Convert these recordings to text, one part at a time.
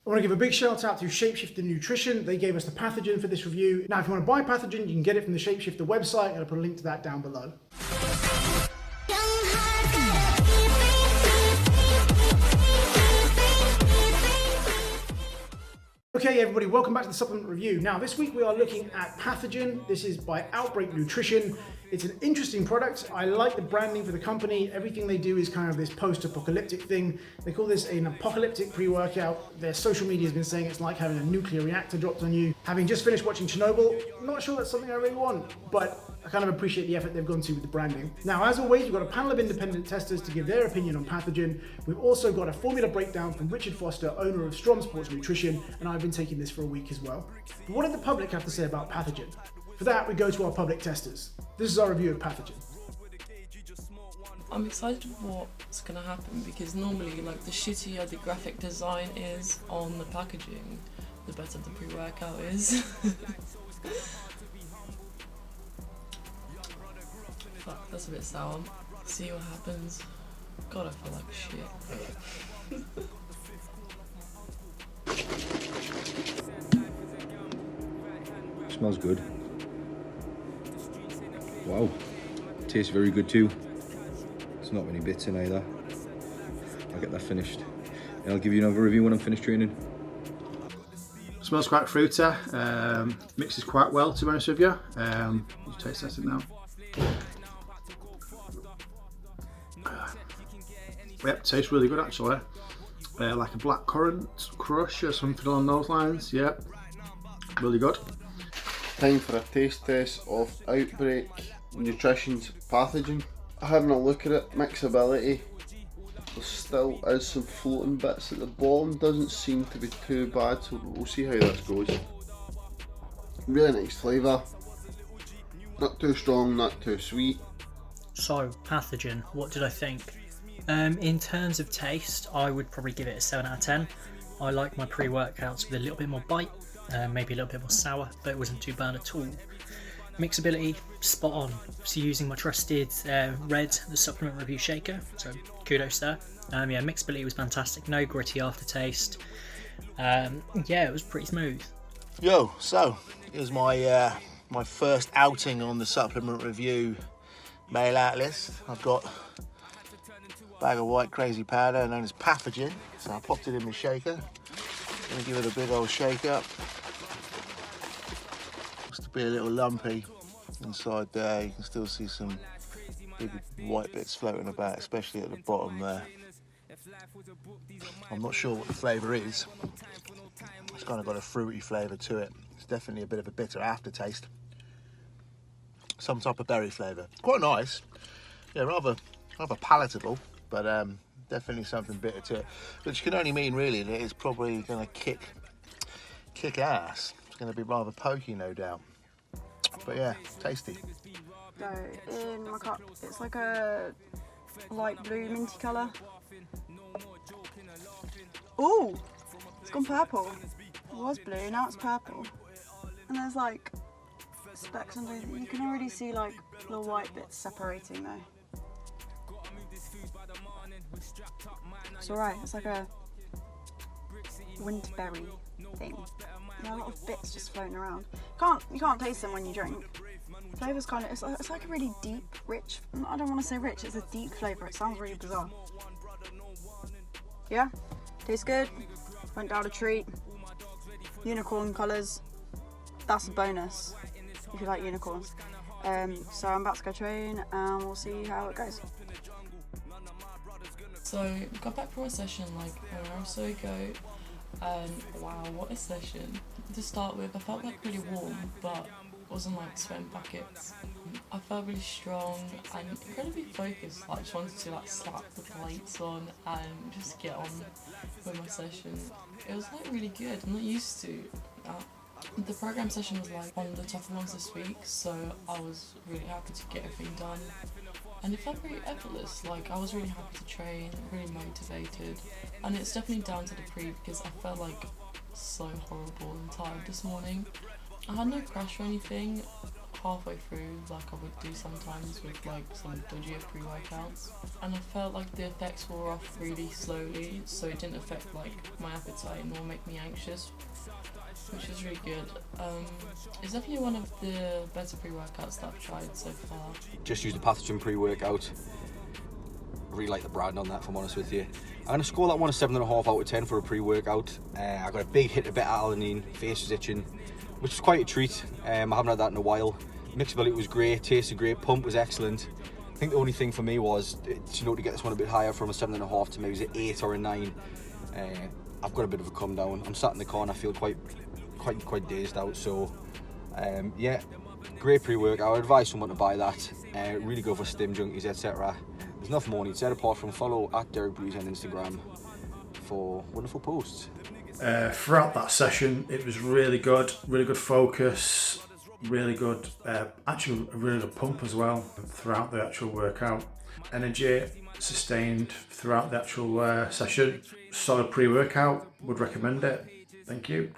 I want to give a big shout out to Shapeshifter Nutrition. They gave us the Pathogen for this review. Now, if you want to buy Pathogen, you can get it from the Shapeshifter website, and I'll put a link to that down below. Okay everybody, welcome back to the supplement review. Now this week we are looking at Pathogen. This is by Outbreak Nutrition. It's an interesting product. I like the branding for the company. Everything they do is kind of this post-apocalyptic thing. They call this an apocalyptic pre-workout. Their social media has been saying it's like having a nuclear reactor dropped on you. Having just finished watching Chernobyl, I'm not sure that's something I really want, but I kind of appreciate the effort they've gone to with the branding. Now, as always, we've got a panel of independent testers to give their opinion on Pathogen. We've also got a formula breakdown from Richard Foster, owner of Strom Sports Nutrition, and I've been taking this for a week as well. But what did the public have to say about Pathogen? For that, we go to our public testers. This is our review of Pathogen. I'm excited for what's going to happen because normally, like, the shittier the graphic design is on the packaging, the better the pre-workout is. Fuck, that's a bit sour. See what happens. God, I feel like shit. Smells good. Wow, tastes very good too. It's not many bits in either. I'll get that finished and I'll give you another review when I'm finished training. Smells quite fruity, mixes quite well, to be honest with you. You taste test it now. Yep, tastes really good actually. Like a blackcurrant crush or something along those lines. Yep, really good. Time for a taste test of Outbreak Nutrition's Pathogen. Having a look at it, mixability, there still is some floating bits at the bottom, doesn't seem to be too bad, so we'll see how this goes. Really nice flavour, not too strong, not too sweet. So, Pathogen, what did I think? In terms of taste, I would probably give it a 7 out of 10. I like my pre-workouts with a little bit more bite, maybe a little bit more sour, but it wasn't too bad at all. Mixability, spot on. So using my trusted Red, the supplement review shaker, so kudos there. Yeah, mixability was fantastic, no gritty aftertaste. Yeah, it was pretty smooth. Yo, so it was my my first outing on the supplement review mail out list. I've got a bag of white crazy powder known as Pathogen, so I popped it in my shaker. Gonna give it a big old shake up. Looks to be a little lumpy inside there. You can still see some big white bits floating about, especially at the bottom there. I'm not sure what the flavour is. It's kind of got a fruity flavour to it. It's definitely a bit of a bitter aftertaste. Some type of berry flavour. Quite nice. Yeah, rather palatable, but definitely something bitter to it. Which can only mean really that it's probably going to kick ass. It's going to be rather pokey, no doubt. But yeah, tasty. So in my cup, it's like a light blue minty colour. Ooh, it's gone purple. It was blue, now it's purple. And there's like specks under it. You can already see like little white bits separating though. It's alright, it's like a winterberry thing. There are a lot of bits just floating around. You can't taste them when you drink. Flavour's kind of, it's like a really deep, rich, I don't want to say rich, it's a deep flavour, it sounds really bizarre. Yeah, tastes good, went down a treat. Unicorn colours, that's a bonus if you like unicorns. So I'm about to go train and we'll see how it goes. So, got back from a session like an hour or so ago, and wow, what a session. To start with, I felt like really warm, but wasn't like sweating buckets. I felt really strong and incredibly focused. Like, just wanted to like slap the plates on and just get on with my session. It was like really good. I'm not used to that. The program session was like one of the tougher ones this week, so I was really happy to get everything done. And it felt really effortless. Like, I was really happy to train, really motivated. And it's definitely down to the pre because I felt like so horrible and tired this morning. I had no crash or anything, halfway through, like I would do sometimes with like some dodgier pre-workouts, and I felt like the effects wore off really slowly, so it didn't affect like my appetite nor make me anxious, which is really good. It's definitely one of the better pre-workouts that I've tried so far. Just use the Pathogen pre-workout. I really like the brand on that, if I'm honest with you. I'm going to score that one a 7.5 out of 10 for a pre-workout. I got a big hit of beta-alanine, face was itching, which was quite a treat. I haven't had that in a while. Mixability was great, tasted great, pump was excellent. I think the only thing for me was, to get this one a bit higher from a 7.5 to maybe an 8 or a 9. I've got a bit of a come down. I'm sat in the car and I feel quite dazed out. So yeah, great pre-workout. I would advise someone to buy that. Really go for stim junkies, etc. There's nothing more needs said apart from follow @DerekBreeze on Instagram for wonderful posts. Throughout that session, it was really good focus, really good, actually a really good pump as well throughout the actual workout. Energy sustained throughout the actual session. Solid pre-workout, would recommend it. Thank you.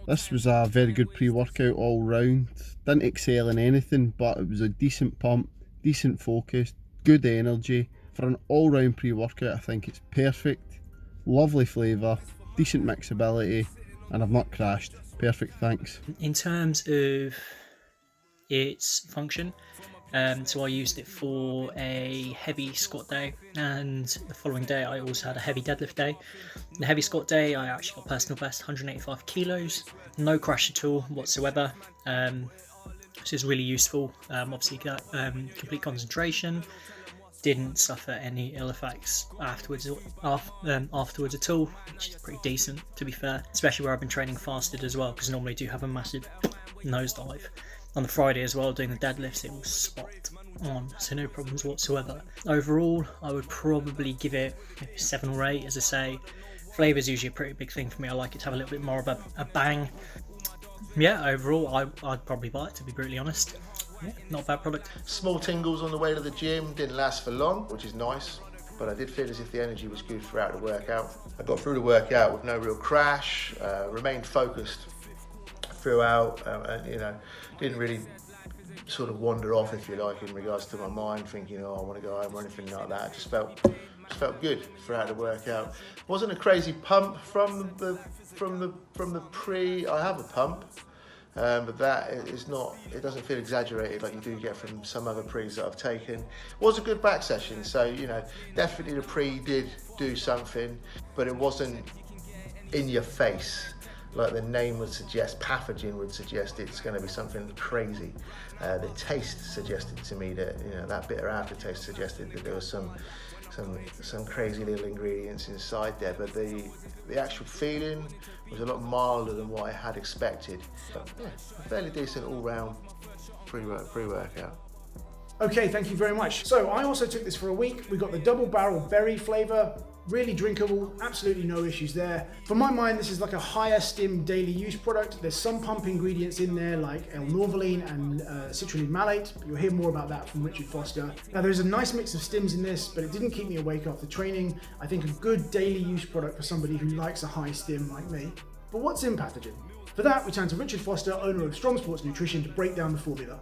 This was a very good pre-workout all round. Didn't excel in anything, but it was a decent pump, decent focus, good energy. For an all-round pre-workout, I think it's perfect. Lovely flavour, decent mixability, and I've not crashed. Perfect, thanks. In terms of its function, so I used it for a heavy squat day, and the following day I also had a heavy deadlift day. The heavy squat day I actually got personal best 185 kilos, no crash at all whatsoever. This is really useful. Obviously got complete concentration, didn't suffer any ill effects afterwards at all, which is pretty decent to be fair, especially where I've been training fasted as well, because normally I do have a massive nosedive. On the Friday as well, doing the deadlifts, it was spot on, so no problems whatsoever. Overall, I would probably give it maybe 7 or 8, as I say. Flavour is usually a pretty big thing for me. I like it to have a little bit more of a bang. Yeah, overall, I'd probably buy it, to be brutally honest. Yeah, not a bad product. Small tingles on the way to the gym, didn't last for long, which is nice, but I did feel as if the energy was good throughout the workout. I got through the workout with no real crash, remained focused throughout, and didn't really sort of wander off, if you like, in regards to my mind, thinking, oh, I want to go home or anything like that. Just felt good throughout the workout. Wasn't a crazy pump from the pre. I have a pump, but that is not. It doesn't feel exaggerated like you do get from some other pre's that I've taken. It was a good back session, so definitely the pre did do something, but it wasn't in your face like the name would suggest. Pathogen would suggest it's going to be something crazy. The taste suggested to me that that bitter aftertaste suggested that there was some crazy little ingredients inside there, but the actual feeling was a lot milder than what I had expected. But yeah, a fairly decent all-round pre-workout. Okay, thank you very much. So I also took this for a week. We got the double barrel berry flavour, really drinkable, absolutely no issues there. For my mind, this is like a higher stim daily use product. There's some pump ingredients in there like L-norvaline and citrulline malate. You'll hear more about that from Richard Foster. Now there's a nice mix of stims in this, but it didn't keep me awake after training. I think a good daily use product for somebody who likes a high stim like me. But what's in Pathogen? For that, we turn to Richard Foster, owner of Strong Sports Nutrition, to break down the formula.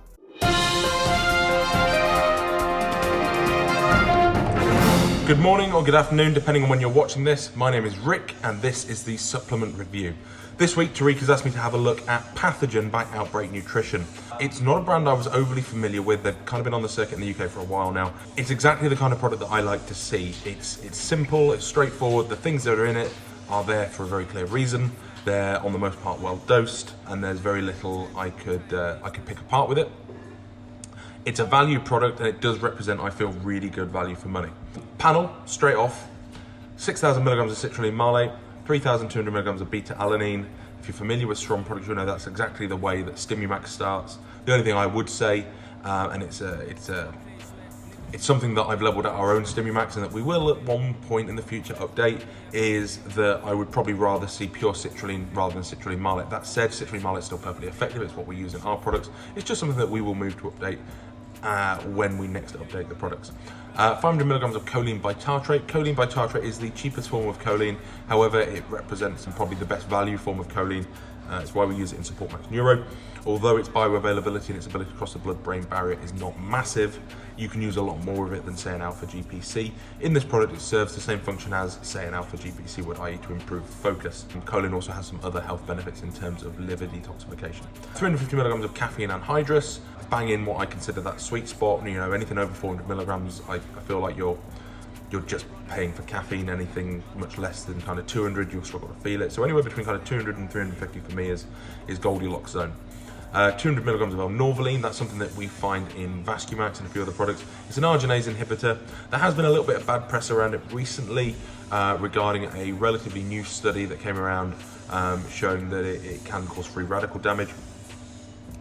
Good morning or good afternoon, depending on when you're watching this. My name is Rick, and this is the supplement review. This week, Tariq has asked me to have a look at Pathogen by Outbreak Nutrition. It's not a brand I was overly familiar with. They've kind of been on the circuit in the UK for a while now. It's exactly the kind of product that I like to see. It's simple, it's straightforward. The things that are in it are there for a very clear reason. They're, on the most part, well dosed, and there's very little I could pick apart with it. It's a value product, and it does represent, I feel, really good value for money. Panel, straight off, 6,000 milligrams of citrulline malate, 3,200 milligrams of beta-alanine. If you're familiar with strong products, you'll know that's exactly the way that Stimumax starts. The only thing I would say, and it's something that I've leveled at our own Stimumax, and that we will at one point in the future update, is that I would probably rather see pure citrulline rather than citrulline malate. That said, citrulline malate is still perfectly effective. It's what we use in our products. It's just something that we will move to update when we next update the products. 500 milligrams of choline bitartrate. Choline bitartrate is the cheapest form of choline. However, it represents probably the best value form of choline. It's why we use it in Support Max Neuro. Although its bioavailability and its ability to cross the blood-brain barrier is not massive, you can use a lot more of it than, say, an alpha GPC. In this product, it serves the same function as, say, an alpha GPC would, i.e. to improve focus. And choline also has some other health benefits in terms of liver detoxification. 350 milligrams of caffeine anhydrous. Bang in what I consider that sweet spot. You know, anything over 400 milligrams, I feel like you're just paying for caffeine. Anything much less than kind of 200, you'll struggle to feel it. So anywhere between kind of 200 and 350 for me is Goldilocks zone. 200 milligrams of L-norvaline, that's something that we find in Vascumax and a few other products. It's an arginase inhibitor. There has been a little bit of bad press around it recently regarding a relatively new study that came around showing that it can cause free radical damage.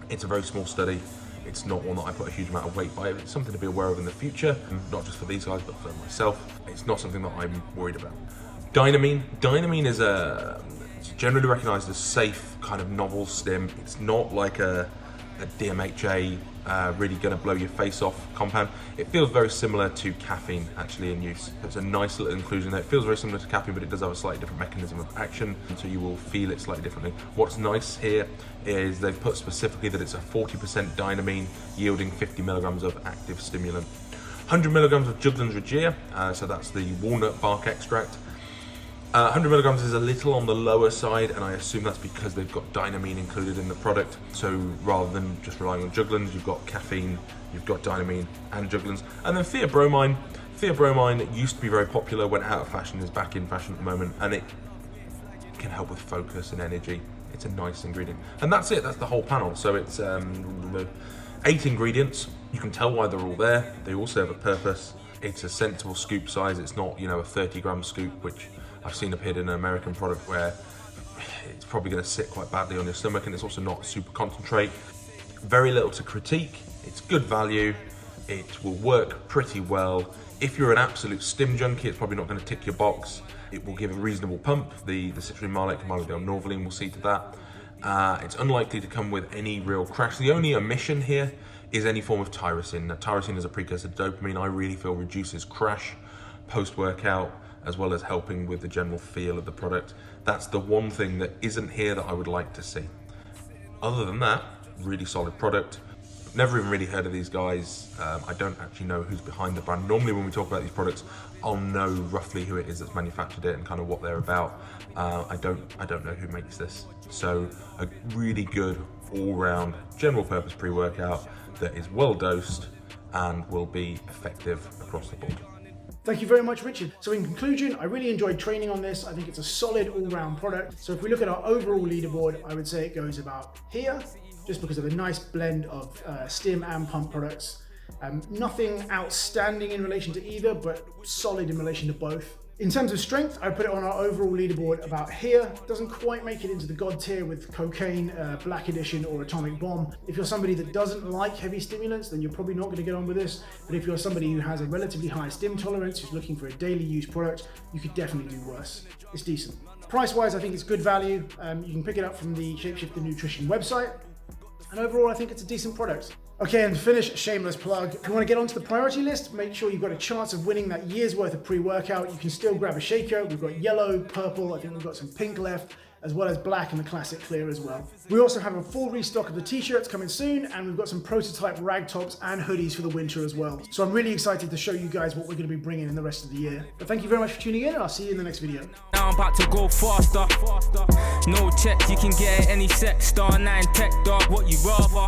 It's a very small study. It's not one that I put a huge amount of weight by. It's something to be aware of in the future, not just for these guys, but for myself. It's not something that I'm worried about. Dynamine. Dynamine is it's generally recognized as safe, kind of novel stim. It's not like a DMHA, really gonna blow your face off compound. It feels very similar to caffeine actually in use. It's a nice little inclusion there. It feels very similar to caffeine, but it does have a slightly different mechanism of action, so you will feel it slightly differently. What's nice here is they've put specifically that it's a 40% dynamine, yielding 50 milligrams of active stimulant. 100 milligrams of Juglans regia, so that's the walnut bark extract. 100 milligrams is a little on the lower side, and I assume that's because they've got dynamine included in the product. So rather than just relying on Juglans, you've got caffeine, you've got dynamine and Juglans. And then theobromine. Theobromine used to be very popular, went out of fashion, is back in fashion at the moment, and it can help with focus and energy. It's a nice ingredient. And that's it, that's the whole panel. So it's 8 ingredients. You can tell why they're all there. They all serve a purpose. It's a sensible scoop size. It's not, you know, a 30-gram scoop, which I've seen appeared in an American product where it's probably going to sit quite badly on your stomach, and it's also not super concentrate. Very little to critique. It's good value. It will work pretty well. If you're an absolute stim junkie, it's probably not going to tick your box. It will give a reasonable pump. The citrulline malate combined with the L-norvaline will see to that. It's unlikely to come with any real crash. The only omission here is any form of tyrosine. Now, tyrosine is a precursor to dopamine. I really feel reduces crash post-workout, as well as helping with the general feel of the product. That's the one thing that isn't here that I would like to see. Other than that, really solid product. Never even really heard of these guys. I don't actually know who's behind the brand. Normally when we talk about these products, I'll know roughly who it is that's manufactured it and kind of what they're about. I don't know who makes this. So a really good all-round general purpose pre-workout that is well dosed and will be effective across the board. Thank you very much, Richard. So in conclusion, I really enjoyed training on this. I think it's a solid all-round product. So if we look at our overall leaderboard, I would say it goes about here, just because of a nice blend of stim and pump products. Nothing outstanding in relation to either, but solid in relation to both. In terms of strength, I put it on our overall leaderboard about here. Doesn't quite make it into the God tier with Cocaine, Black Edition or Atomic Bomb. If you're somebody that doesn't like heavy stimulants, then you're probably not going to get on with this. But if you're somebody who has a relatively high stim tolerance, who's looking for a daily use product, you could definitely do worse. It's decent. Price-wise, I think it's good value. You can pick it up from the Shapeshifter Nutrition website. And overall, I think it's a decent product. Okay, and to finish, a shameless plug. If you want to get onto the priority list, make sure you've got a chance of winning that year's worth of pre-workout. You can still grab a shaker. We've got yellow, purple, I think we've got some pink left, as well as black and the classic clear as well. We also have a full restock of the t-shirts coming soon, and we've got some prototype rag tops and hoodies for the winter as well. So I'm really excited to show you guys what we're going to be bringing in the rest of the year. But thank you very much for tuning in, and I'll see you in the next video. Now I'm about to go faster. No check, you can get any sex. Star 9 tech dog, what you rather?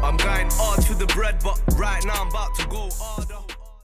I'm going hard for the bread, but right now I'm about to go harder.